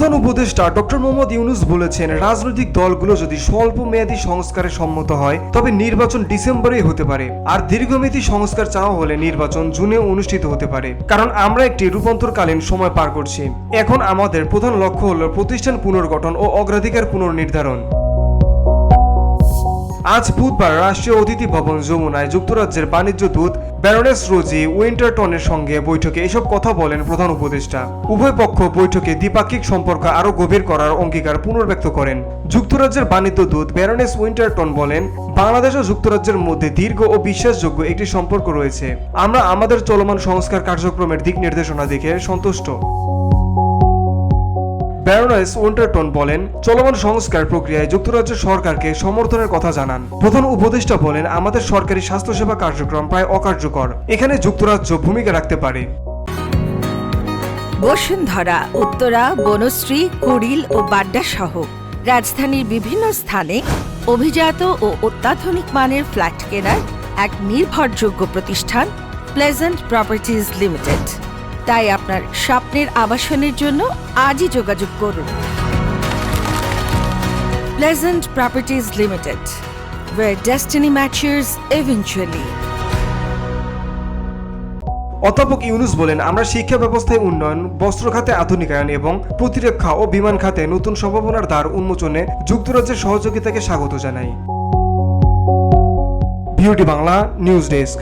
প্রধান উপদেষ্টা ডক্টর মোহাম্মদ ইউনূস বলেছেন, রাজনৈতিক দলগুলো যদি স্বল্প মেয়াদী সংস্কারে সম্মত হয় তবে নির্বাচন ডিসেম্বরেই হতে পারে, আর দীর্ঘমেয়াদী সংস্কার চাওয়া হলে নির্বাচন জুনে অনুষ্ঠিত হতে পারে। কারণ আমরা একটি রূপান্তরকালীন সময় পার করছি। এখন আমাদের প্রধান লক্ষ্য হল প্রতিষ্ঠান পুনর্গঠন ও অগ্রাধিকার পুনর্নির্ধারণ। আজ বুধবার রাষ্ট্রীয় অতিথি ভবন যমুনায় যুক্তরাজ্যের বাণিজ্য দূত ব্যারনেস রোজি উইন্টারটনের সঙ্গে বৈঠকে এসব কথা বলেন প্রধান উপদেষ্টা। উভয় পক্ষ বৈঠকে দ্বিপাক্ষিক সম্পর্ক আরও গভীর করার অঙ্গীকার পুনর্ব্যক্ত করেন। যুক্তরাজ্যের বাণিজ্য দূত ব্যারনেস উইন্টারটন বলেন, বাংলাদেশ ও যুক্তরাজ্যের মধ্যে দীর্ঘ ও বিশ্বাসযোগ্য একটি সম্পর্ক রয়েছে। আমরা আমাদের চলমান সংস্কার কার্যক্রমের দিক নির্দেশনা দেখে সন্তুষ্ট। ব্যারনেস উইন্টারটন বলেন, চলমান সংস্কার প্রক্রিয়ায় যুক্তরাজ্য সরকারকে সমর্থনের কথা জানান। প্রধান উপদেষ্টা বলেন, আমাদের সরকারি স্বাস্থ্যসেবা কার্যক্রম প্রায় অকার্যকর। এখানে যুক্তরাজ্য ভূমিকা রাখতে পারে। বসুন্ধরা, উত্তরা, বনশ্রী, কুড়িল ও বাড্ডা সহ রাজধানীর বিভিন্ন স্থানে অভিজাত ও অত্যাধুনিক মানের ফ্ল্যাট কেনার এক নির্ভরযোগ্য প্রতিষ্ঠান প্লেজেন্ট প্রপার্টিজ লিমিটেড। তাই আপনার স্বপ্নের আবাসনের জন্য আজই যোগাযোগ করুন। Pleasant properties limited, where destiny matches eventually. অধ্যাপক ইউনূস বলেন, আমরা শিক্ষা ব্যবস্থায় উন্নয়ন, বস্ত্র খাতে আধুনিকায়ন এবং প্রতিরক্ষা ও বিমান খাতে নতুন সম্ভাবনার দ্বার উন্মোচনে যুক্তরাজ্যের সহযোগিতাকে স্বাগত জানাই। Beauty Bangla news desk.